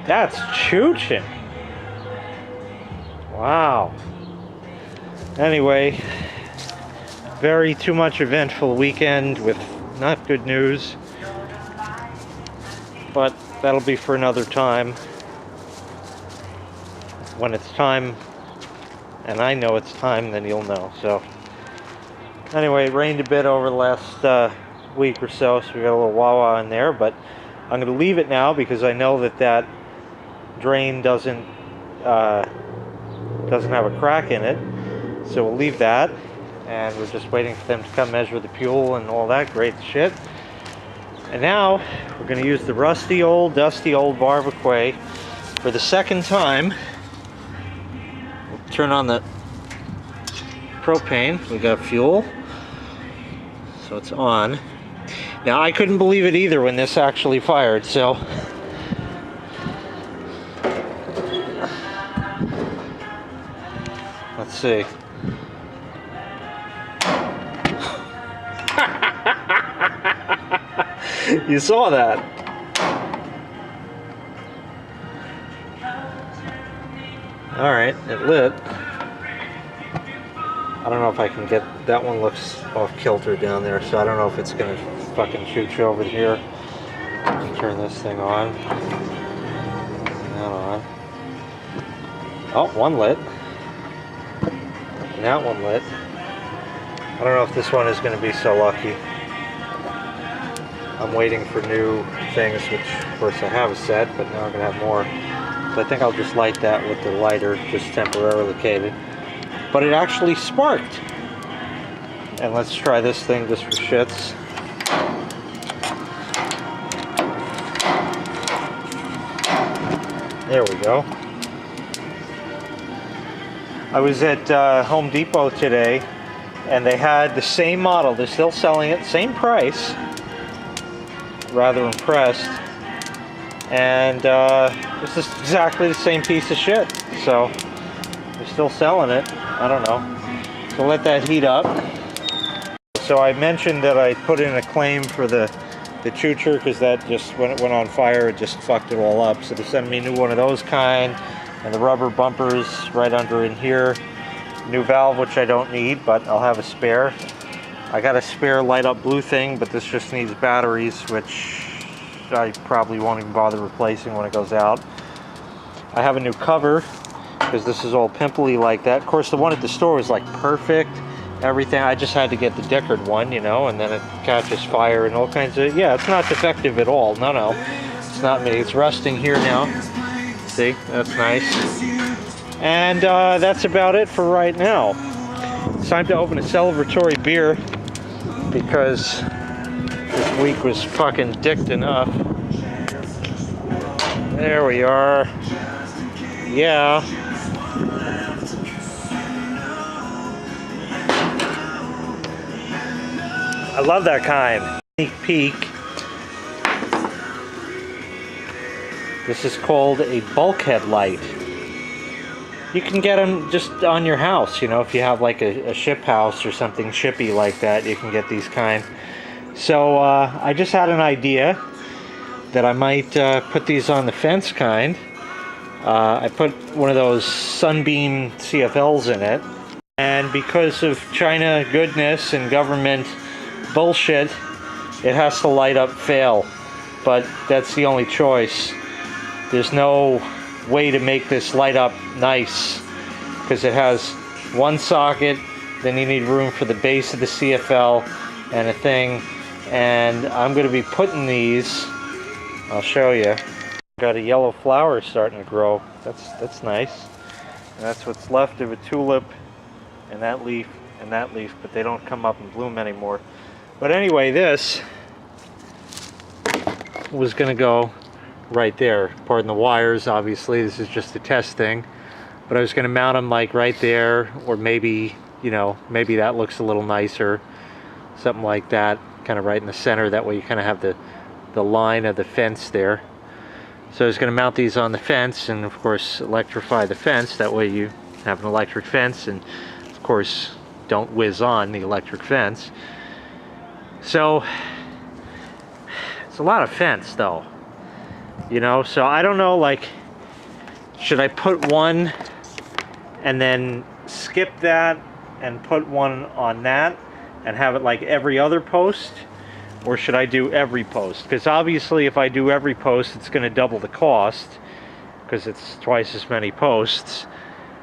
That's chooching. Wow. Anyway, very too much eventful weekend with not good news. But that'll be for another time. When it's time, and I know it's time, then you'll know. So anyway, it rained a bit over the last week or so, so we got a little wah-wah in there, but I'm going to leave it now because I know that that drain doesn't have a crack in it. So we'll leave that, and we're just waiting for them to come measure the fuel and all that great shit. And now we're going to use the rusty old, dusty old barbecue for the second time. We'll turn on the propane. We got fuel, so it's on. Now I couldn't believe it either when this actually fired, so let's see. You saw that. All right, it lit. I don't know if I can get, that one looks off kilter down there, so I don't know if it's gonna fucking shoot you over here. Let's turn this thing on. That on. Oh, one lit. And that one lit. I don't know if this one is gonna be so lucky. I'm waiting for new things, which of course I have a set, but now I'm gonna have more. So I think I'll just light that with the lighter, just temporarily located. But it actually sparked. And let's try this thing just for shits. There we go. I was at Home Depot today, and they had the same model. They're still selling it, same price. Rather impressed. And it's just exactly the same piece of shit. So they're still selling it. I don't know. So let that heat up. So I mentioned that I put in a claim for the chucher because that just, when it went on fire, it just fucked it all up. So they sent me a new one of those kind, and the rubber bumpers right under in here. New valve, which I don't need, but I'll have a spare. I got a spare light up blue thing, but this just needs batteries, which I probably won't even bother replacing when it goes out. I have a new cover because this is all pimply like that. Of course, the one at the store was like perfect, everything. I just had to get the Deckard one, you know, and then it catches fire and all kinds of, yeah, it's not defective at all. No, it's not me. It's rusting here now. See, that's nice. And that's about it for right now. It's time to open a celebratory beer because this week was fucking dicked enough. There we are. Yeah. I love that kind. Sneak peek. This is called a bulkhead light. You can get them just on your house, you know, if you have like a ship house or something shippy like that, you can get these kind. So I just had an idea that I might put these on the fence kind. I put one of those sunbeam CFLs in it, and because of China goodness and government bullshit, it has to light up fail, but that's the only choice. There's no way to make this light up nice because it has one socket, then you need room for the base of the CFL and a thing, and I'm going to be putting these, I'll show you. Got a yellow flower starting to grow. That's nice. And that's what's left of a tulip and that leaf, but they don't come up and bloom anymore. But anyway, this was going to go right there. Pardon the wires, obviously. This is just a test thing. But I was going to mount them like right there, or maybe, you know, maybe that looks a little nicer. Something like that, kind of right in the center. That way you kind of have the line of the fence there. So I was going to mount these on the fence and, of course, electrify the fence. That way you have an electric fence and, of course, don't whiz on the electric fence. So it's a lot of fence, though. You know, so I don't know, like, should I put one and then skip that and put one on that and have it like every other post? Or should I do every post? Because obviously if I do every post, it's going to double the cost because it's twice as many posts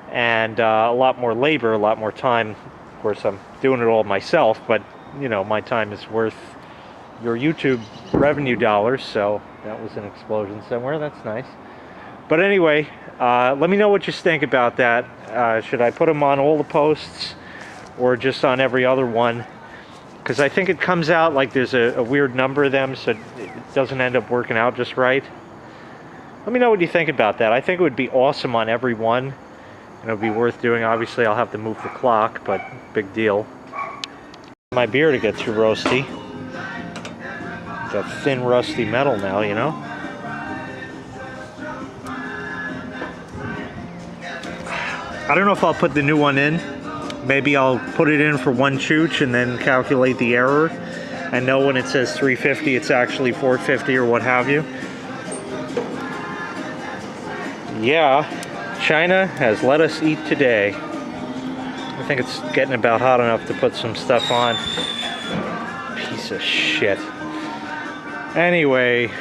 and a lot more labor, a lot more time. Of course, I'm doing it all myself, but you know, my time is worth your YouTube revenue dollars, so that was an explosion somewhere. That's nice. But anyway, let me know what you think about that. Should I put them on all the posts or just on every other one? Because I think it comes out like there's a weird number of them, so it doesn't end up working out just right. Let me know what you think about that. I think it would be awesome on every one, and it would be worth doing. Obviously, I'll have to move the clock, but big deal. My beer to get too roasty. That thin, rusty metal now, you know? I don't know if I'll put the new one in. Maybe I'll put it in for one chooch and then calculate the error and know when it says 350 it's actually 450 or what have you. Yeah, China has let us eat today. I think it's getting about hot enough to put some stuff on. Piece of shit. Anyway,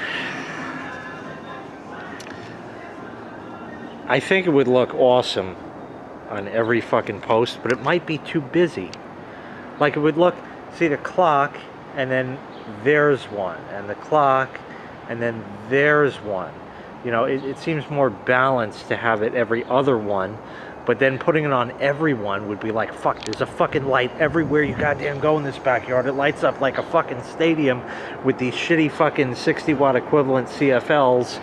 I think it would look awesome on every fucking post, but it might be too busy. Like it would look, see the clock, and then there's one, and the clock, and then there's one. You know, it seems more balanced to have it every other one, but then putting it on every one would be like, fuck, there's a fucking light everywhere you goddamn go in this backyard. It lights up like a fucking stadium with these shitty fucking 60 watt equivalent CFLs.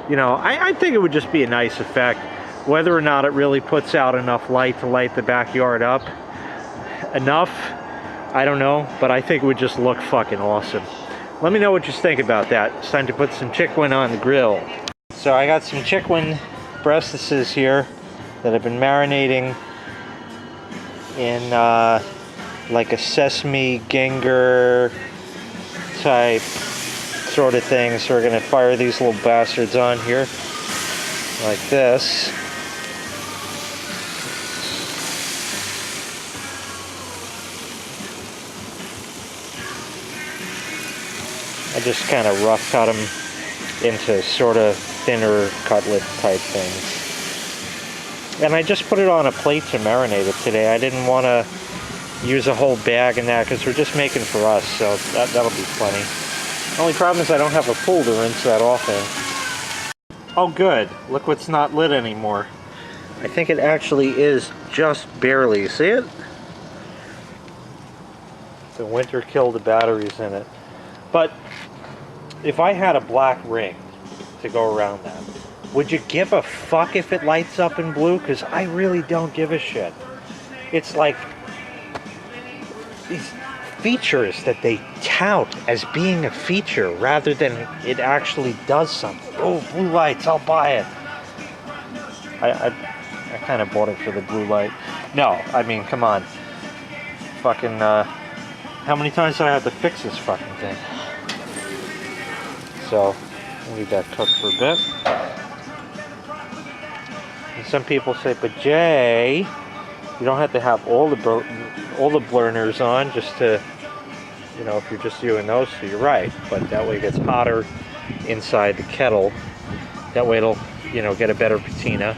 You know, I think it would just be a nice effect. Whether or not it really puts out enough light to light the backyard up, enough, I don't know, but I think it would just look fucking awesome. Let me know what you think about that. It's time to put some chicken on the grill. So I got some chicken breastises here that I've been marinating in like a sesame ginger type sort of thing. So we're gonna fire these little bastards on here like this. I just kind of rough cut them into sort of thinner cutlet type things. And I just put it on a plate to marinate it today. I didn't want to use a whole bag in that because we're just making for us, so that'll be funny. The only problem is I don't have a pool to rinse that off in. Oh good, look what's not lit anymore. I think it actually is just barely, see it? The winter killed the batteries in it. But if I had a black ring to go around that, would you give a fuck if it lights up in blue? Because I really don't give a shit. It's like these features that they tout as being a feature rather than it actually does something. Oh, blue lights, I'll buy it. I kind of bought it for the blue light. No, I mean, come on. Fucking, how many times do I have to fix this fucking thing? So, we'll leave that cook for a bit. And some people say, but Jay, you don't have to have all the burners on just to, you know, if you're just doing those, so you're right. But that way it gets hotter inside the kettle. That way it'll, you know, get a better patina.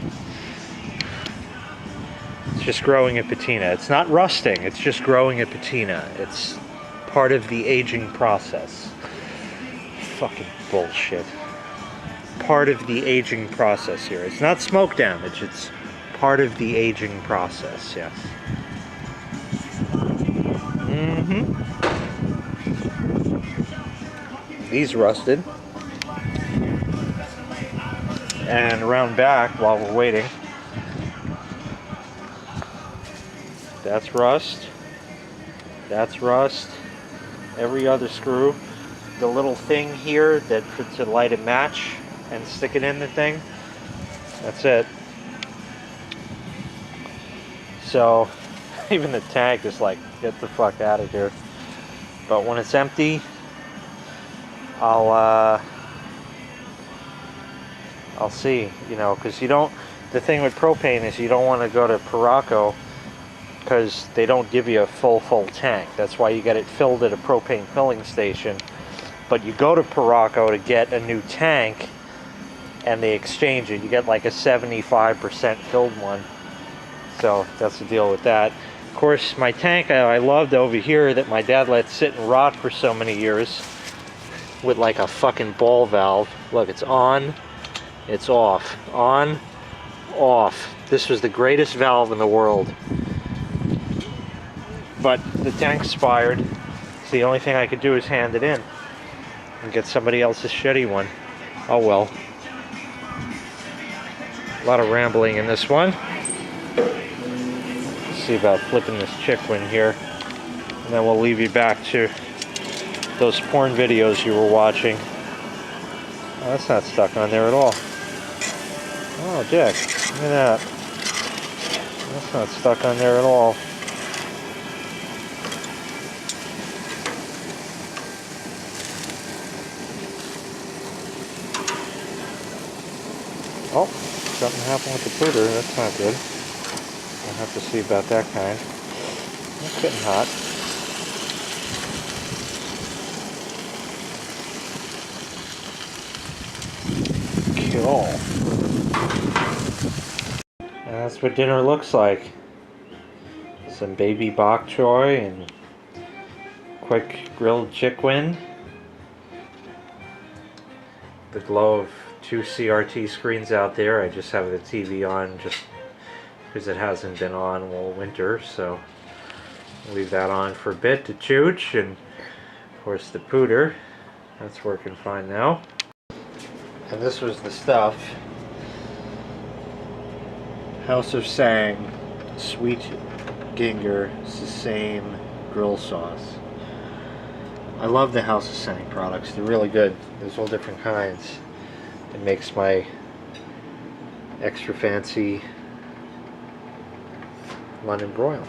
It's just growing a patina. It's not rusting, it's just growing a patina. It's part of the aging process. Fucking bullshit. Part of the aging process here. It's not smoke damage, it's part of the aging process, yes. These rusted. And around back while we're waiting. That's rust. That's rust. Every other screw. The little thing here that to light a match and stick it in the thing. That's it. So even the tank is like, get the fuck out of here. But when it's empty, I'll I'll see, you know, because you don't, the thing with propane is you don't want to go to Paraco because they don't give you a full tank. That's why you get it filled at a propane filling station. But you go to Paraco to get a new tank and they exchange it. You get like a 75% filled one. So that's the deal with that. Of course, my tank I loved over here that my dad let sit and rot for so many years with like a fucking ball valve. Look, it's on, it's off, on, off. This was the greatest valve in the world. But the tank expired, so the only thing I could do is hand it in and get somebody else's shitty one. Oh well. A lot of rambling in this one. Let's see about flipping this chick-wing here. And then we'll leave you back to those porn videos you were watching. Oh, that's not stuck on there at all. Oh, Jack, look at that. That's not stuck on there at all. Oh, something happened with the pooter. That's not good. I'll have to see about that kind. It's getting hot. Cool. And that's what dinner looks like. Some baby bok choy and quick grilled chicken. The glow of 2 CRT screens out there. I just have the TV on just because it hasn't been on all winter, so I'll leave that on for a bit to chooch. And of course the pooter, that's working fine now. And this was the stuff. House of Sang Sweet Ginger Sesame Grill Sauce. I love the House of Sang products. They're really good. There's all different kinds. It makes my extra fancy London broil.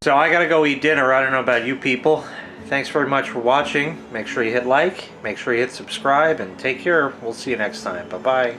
So I gotta go eat dinner. I don't know about you people. Thanks very much for watching. Make sure you hit like, make sure you hit subscribe, and take care. We'll see you next time. Bye-bye.